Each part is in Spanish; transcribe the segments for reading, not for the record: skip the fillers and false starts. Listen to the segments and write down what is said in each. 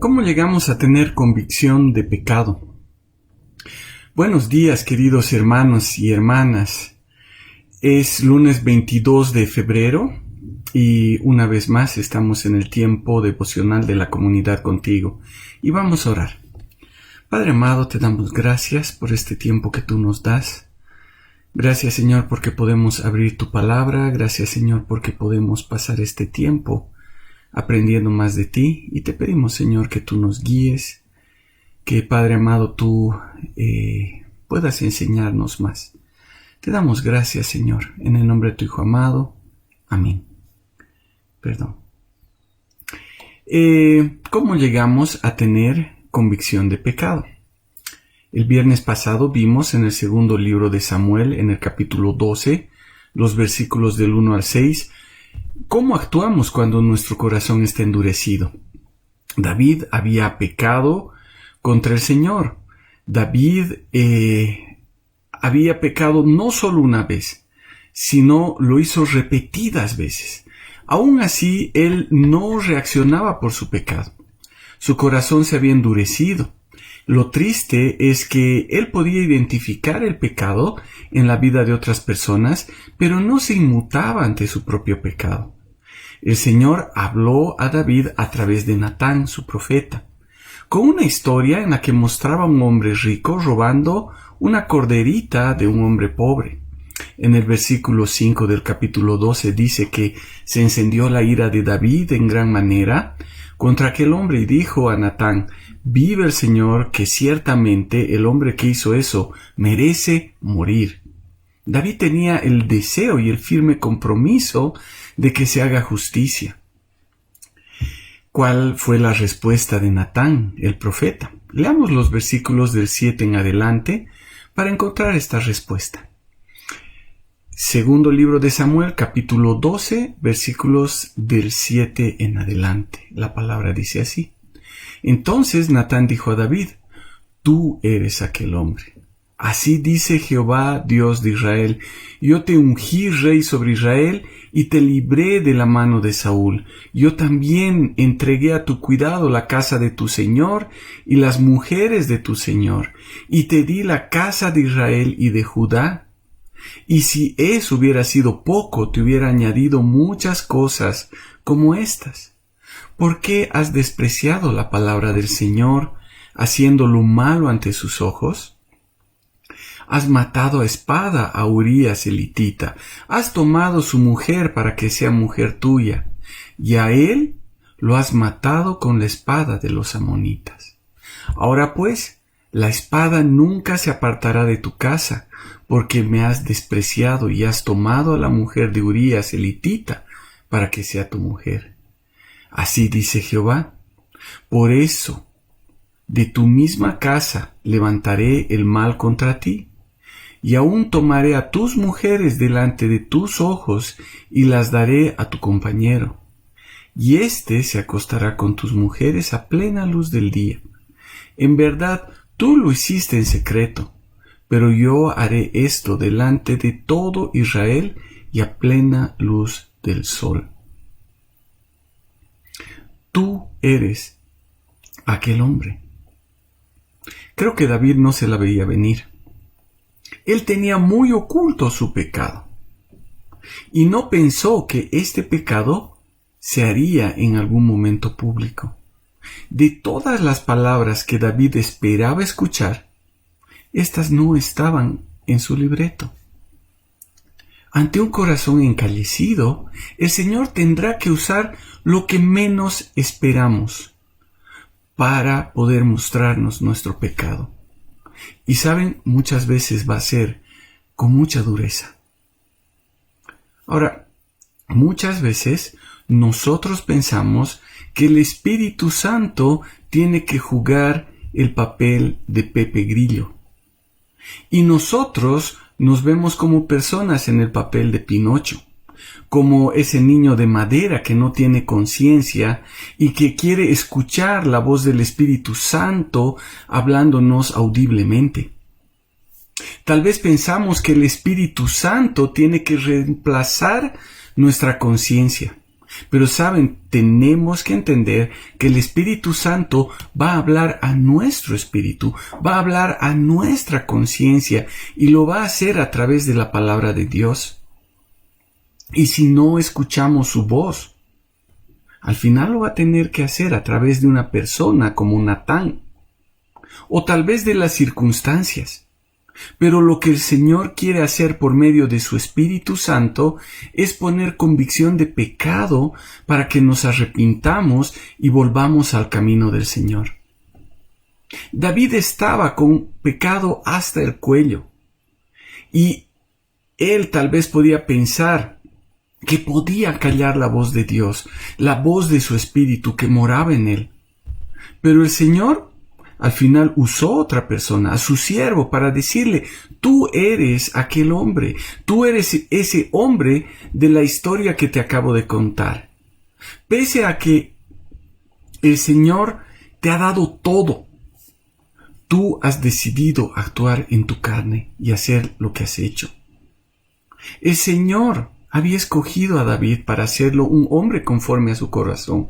¿Cómo llegamos a tener convicción de pecado? Buenos días, queridos hermanos y hermanas. Es lunes 22 de febrero y una vez más estamos en el tiempo devocional de la comunidad contigo y vamos a orar. Padre amado, te damos gracias por este tiempo que tú nos das. Gracias, Señor, porque podemos abrir tu palabra. Gracias, Señor, porque podemos pasar este tiempo aprendiendo más de ti, y te pedimos, Señor, que tú nos guíes, que, Padre amado, tú puedas enseñarnos más. Te damos gracias, Señor, en el nombre de tu Hijo amado. Amén. ¿Cómo llegamos a tener convicción de pecado? El viernes pasado vimos en el segundo libro de Samuel, en el capítulo 12, los versículos del 1 al 6, ¿cómo actuamos cuando nuestro corazón está endurecido? David había pecado contra el Señor. David había pecado no solo una vez, sino lo hizo repetidas veces. Aún así, él no reaccionaba por su pecado. Su corazón se había endurecido. Lo triste es que él podía identificar el pecado en la vida de otras personas, pero no se inmutaba ante su propio pecado. El Señor habló a David a través de Natán, su profeta, con una historia en la que mostraba a un hombre rico robando una corderita de un hombre pobre. En el versículo 5 del capítulo 12 dice que se encendió la ira de David en gran manera contra aquel hombre y dijo a Natán: «Vive el Señor, que ciertamente el hombre que hizo eso merece morir». David tenía el deseo y el firme compromiso de que se haga justicia. ¿Cuál fue la respuesta de Natán, el profeta? Leamos los versículos del 7 en adelante para encontrar esta respuesta. Segundo libro de Samuel, capítulo 12, versículos del 7 en adelante. La palabra dice así: Entonces Natán dijo a David: «Tú eres aquel hombre. Así dice Jehová, Dios de Israel: Yo te ungí rey sobre Israel y te libré de la mano de Saúl. Yo también entregué a tu cuidado la casa de tu señor y las mujeres de tu señor, y te di la casa de Israel y de Judá. Y si eso hubiera sido poco, te hubiera añadido muchas cosas como estas. ¿Por qué has despreciado la palabra del Señor, haciendo lo malo ante sus ojos? Has matado a espada a Urías el hitita, has tomado su mujer para que sea mujer tuya, y a él lo has matado con la espada de los amonitas. Ahora pues, la espada nunca se apartará de tu casa, porque me has despreciado y has tomado a la mujer de Urías el hitita para que sea tu mujer. Así dice Jehová: por eso, de tu misma casa levantaré el mal contra ti, y aún tomaré a tus mujeres delante de tus ojos y las daré a tu compañero, y éste se acostará con tus mujeres a plena luz del día. En verdad, tú lo hiciste en secreto, pero yo haré esto delante de todo Israel y a plena luz del sol». Tú eres aquel hombre. Creo que David no se la veía venir. Él tenía muy oculto su pecado y no pensó que este pecado se haría en algún momento público. De todas las palabras que David esperaba escuchar, estas no estaban en su libreto. Ante un corazón encallecido, el Señor tendrá que usar lo que menos esperamos para poder mostrarnos nuestro pecado. Y saben, muchas veces va a ser con mucha dureza. Ahora, muchas veces nosotros pensamos que el Espíritu Santo tiene que jugar el papel de Pepe Grillo. Y nosotros nos vemos como personas en el papel de Pinocho, como ese niño de madera que no tiene conciencia y que quiere escuchar la voz del Espíritu Santo hablándonos audiblemente. Tal vez pensamos que el Espíritu Santo tiene que reemplazar nuestra conciencia, Pero saben, tenemos que entender que el Espíritu Santo va a hablar a nuestro espíritu, va a hablar a nuestra conciencia y lo va a hacer a través de la palabra de Dios. Y si no escuchamos su voz, al final lo va a tener que hacer a través de una persona como Natán, o tal vez de las circunstancias. Pero lo que el Señor quiere hacer por medio de su Espíritu Santo es poner convicción de pecado para que nos arrepintamos y volvamos al camino del Señor. David estaba con pecado hasta el cuello y él tal vez podía pensar que podía callar la voz de Dios, la voz de su Espíritu que moraba en él. Pero el Señor al final usó otra persona, a su siervo, para decirle: tú eres aquel hombre, tú eres ese hombre de la historia que te acabo de contar. Pese a que el Señor te ha dado todo, tú has decidido actuar en tu carne y hacer lo que has hecho. El Señor había escogido a David para hacerlo un hombre conforme a su corazón.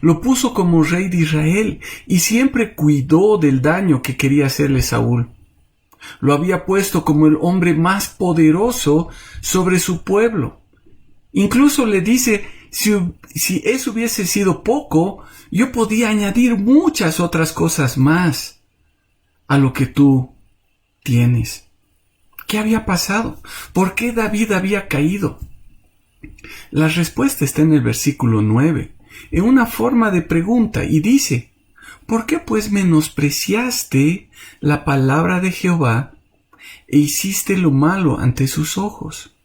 Lo puso como rey de Israel y siempre cuidó del daño que quería hacerle Saúl. Lo había puesto como el hombre más poderoso sobre su pueblo. Incluso le dice: si eso hubiese sido poco, yo podía añadir muchas otras cosas más a lo que tú tienes. ¿Qué había pasado? ¿Por qué David había caído? La respuesta está en el versículo 9. En una forma de pregunta, y dice: ¿por qué pues menospreciaste la palabra de Jehová e hiciste lo malo ante sus ojos?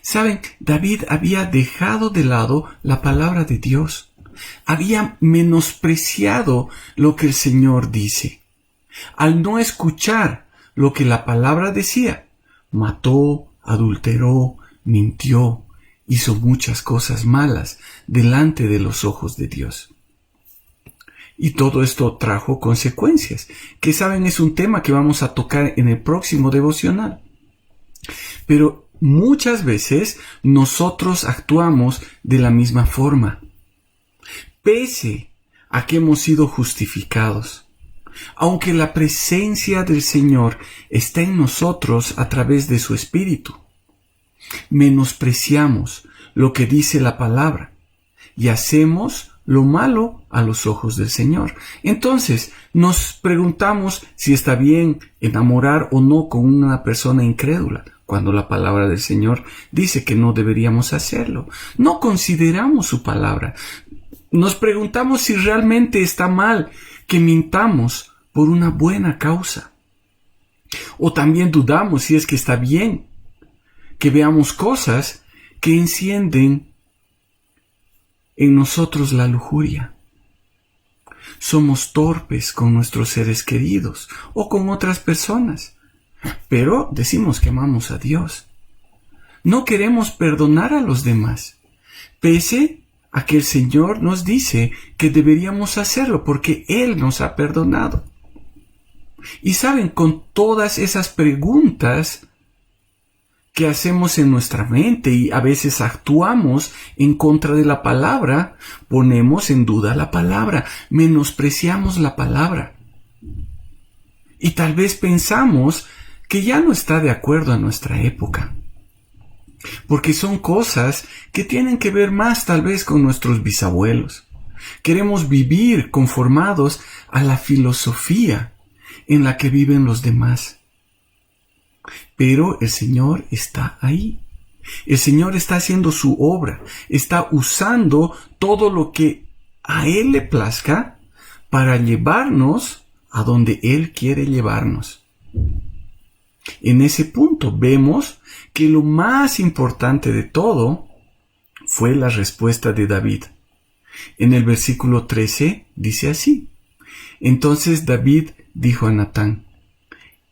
Saben, David había dejado de lado la palabra de Dios. Había menospreciado lo que el Señor dice. Al no escuchar lo que la palabra decía, mató, adulteró, mintió, hizo muchas cosas malas delante de los ojos de Dios. Y todo esto trajo consecuencias, que saben es un tema que vamos a tocar en el próximo devocional. Pero muchas veces nosotros actuamos de la misma forma, pese a que hemos sido justificados. Aunque la presencia del Señor está en nosotros a través de su Espíritu, menospreciamos lo que dice la palabra y hacemos lo malo a los ojos del Señor. Entonces nos preguntamos si está bien enamorar o no con una persona incrédula, cuando la palabra del Señor dice que no deberíamos hacerlo. No consideramos su palabra. Nos preguntamos si realmente está mal que mintamos por una buena causa. O también dudamos si es que está bien que veamos cosas que encienden en nosotros la lujuria. Somos torpes con nuestros seres queridos o con otras personas, pero decimos que amamos a Dios. No queremos perdonar a los demás, pese a que el Señor nos dice que deberíamos hacerlo porque Él nos ha perdonado. Y saben, con todas esas preguntas que hacemos en nuestra mente y a veces actuamos en contra de la palabra, ponemos en duda la palabra, menospreciamos la palabra. Y tal vez pensamos que ya no está de acuerdo a nuestra época, porque son cosas que tienen que ver más tal vez con nuestros bisabuelos. Queremos vivir conformados a la filosofía en la que viven los demás. Pero el Señor está ahí. El Señor está haciendo su obra. Está usando todo lo que a Él le plazca para llevarnos a donde Él quiere llevarnos. En ese punto vemos que lo más importante de todo fue la respuesta de David. En el versículo 13 dice así: entonces David dijo a Natán: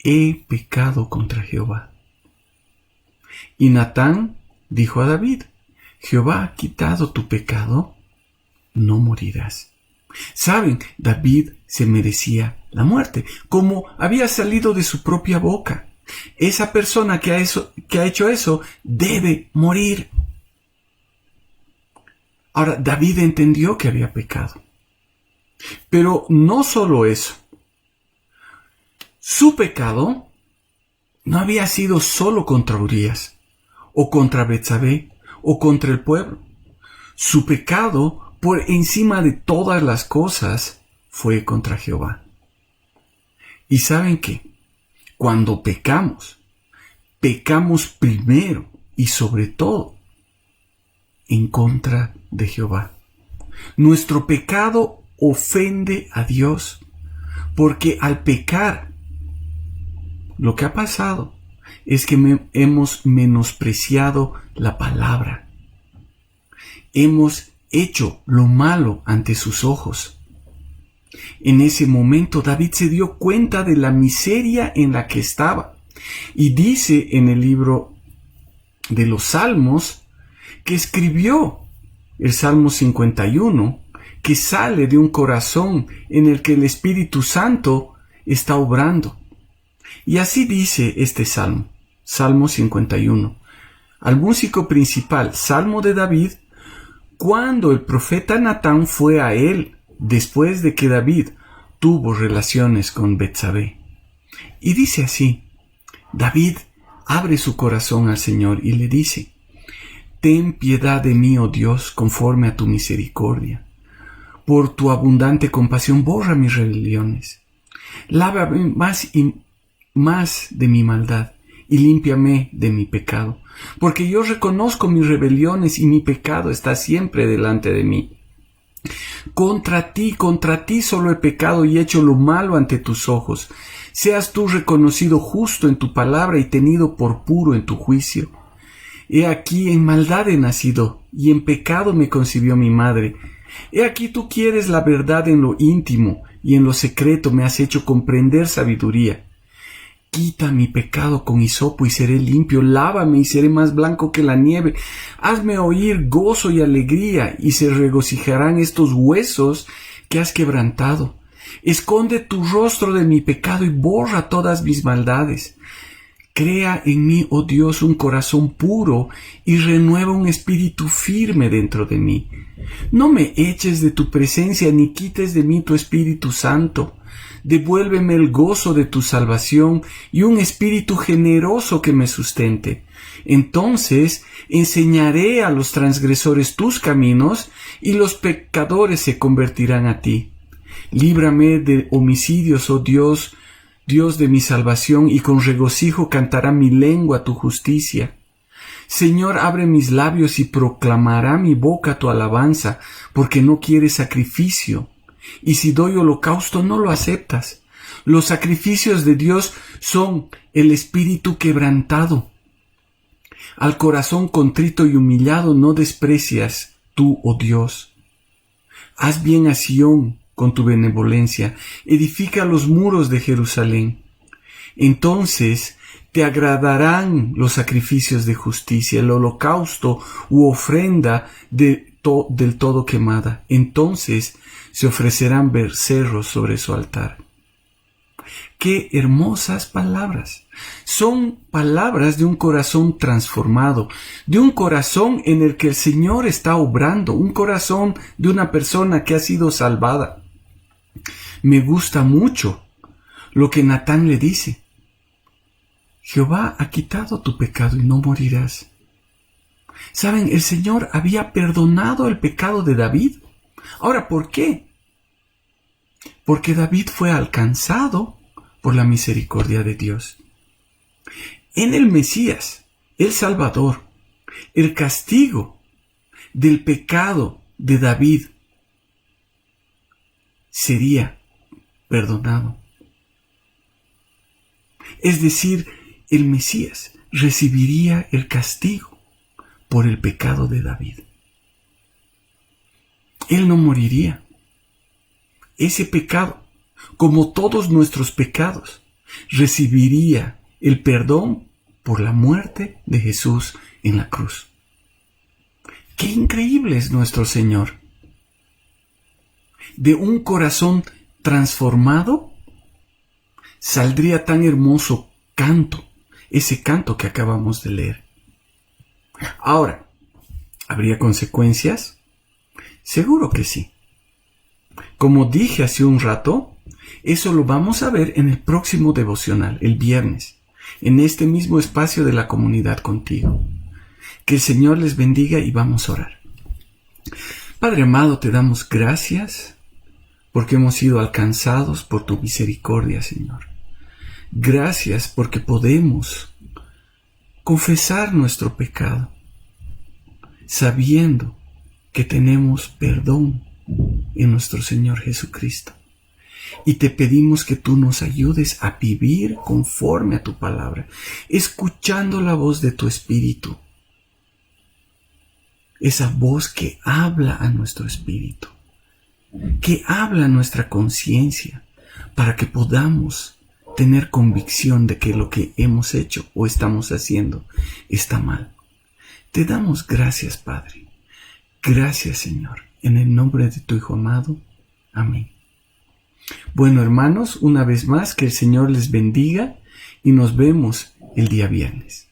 he pecado contra Jehová. Y Natán dijo a David: Jehová ha quitado tu pecado, no morirás. Saben, David se merecía la muerte, como había salido de su propia boca. Esa persona que ha hecho eso debe morir. Ahora, David entendió que había pecado. Pero no solo eso. Su pecado no había sido solo contra Urías, o contra Betsabé, o contra el pueblo. Su pecado, por encima de todas las cosas, fue contra Jehová. ¿Y saben qué? Cuando pecamos primero y sobre todo en contra de Jehová. Nuestro pecado ofende a Dios, porque al pecar, lo que ha pasado es que hemos menospreciado la palabra. Hemos hecho lo malo ante sus ojos. En ese momento David se dio cuenta de la miseria en la que estaba. Y dice en el libro de los Salmos que escribió el Salmo 51, que sale de un corazón en el que el Espíritu Santo está obrando. Y así dice este Salmo, Salmo 51. Al músico principal, Salmo de David, cuando el profeta Natán fue a él después de que David tuvo relaciones con Betsabé. Y dice así, David abre su corazón al Señor y le dice, ten piedad de mí, oh Dios, conforme a tu misericordia. Por tu abundante compasión borra mis rebeliones. Lávame más y más de mi maldad y límpiame de mi pecado, porque yo reconozco mis rebeliones y mi pecado está siempre delante de mí. Contra ti solo he pecado y hecho lo malo ante tus ojos. Seas tú reconocido justo en tu palabra y tenido por puro en tu juicio. He aquí en maldad he nacido, y en pecado me concibió mi madre. He aquí tú quieres la verdad en lo íntimo, y en lo secreto me has hecho comprender sabiduría. Quita mi pecado con hisopo y seré limpio, lávame y seré más blanco que la nieve. Hazme oír gozo y alegría, y se regocijarán estos huesos que has quebrantado. Esconde tu rostro de mi pecado y borra todas mis maldades. Crea en mí, oh Dios, un corazón puro y renueva un espíritu firme dentro de mí. No me eches de tu presencia ni quites de mí tu Espíritu Santo. Devuélveme el gozo de tu salvación y un espíritu generoso que me sustente. Entonces enseñaré a los transgresores tus caminos y los pecadores se convertirán a ti. Líbrame de homicidios, oh Dios, Dios de mi salvación, y con regocijo cantará mi lengua tu justicia. Señor, abre mis labios y proclamará mi boca tu alabanza, porque no quieres sacrificio, y si doy holocausto no lo aceptas. Los sacrificios de Dios son el espíritu quebrantado. Al corazón contrito y humillado no desprecias tú, oh Dios. Haz bien a Sión con tu benevolencia, edifica los muros de Jerusalén. Entonces te agradarán los sacrificios de justicia, el holocausto u ofrenda del todo quemada. Entonces se ofrecerán becerros sobre su altar. ¡Qué hermosas palabras! Son palabras de un corazón transformado, de un corazón en el que el Señor está obrando, un corazón de una persona que ha sido salvada. Me gusta mucho lo que Natán le dice. Jehová ha quitado tu pecado y no morirás. ¿Saben? El Señor había perdonado el pecado de David. Ahora, ¿por qué? Porque David fue alcanzado por la misericordia de Dios. En el Mesías, el Salvador, el castigo del pecado de David sería perdonado. Es decir, el Mesías recibiría el castigo por el pecado de David. Él no moriría. Ese pecado, como todos nuestros pecados, recibiría el perdón por la muerte de Jesús en la cruz. ¡Qué increíble es nuestro Señor! De un corazón transformado saldría tan hermoso canto, ese canto que acabamos de leer. Ahora, ¿habría consecuencias? Seguro que sí. Como dije hace un rato, eso lo vamos a ver en el próximo devocional, el viernes, en este mismo espacio de la comunidad contigo. Que el Señor les bendiga y vamos a orar. Padre amado, te damos gracias porque hemos sido alcanzados por tu misericordia, Señor. Gracias porque podemos confesar nuestro pecado, sabiendo que tenemos perdón en nuestro Señor Jesucristo. Y te pedimos que tú nos ayudes a vivir conforme a tu palabra, escuchando la voz de tu Espíritu, esa voz que habla a nuestro espíritu, que habla a nuestra conciencia, para que podamos tener convicción de que lo que hemos hecho o estamos haciendo está mal. Te damos gracias, Padre. Gracias, Señor. En el nombre de tu Hijo amado. Amén. Bueno, hermanos, una vez más, que el Señor les bendiga y nos vemos el día viernes.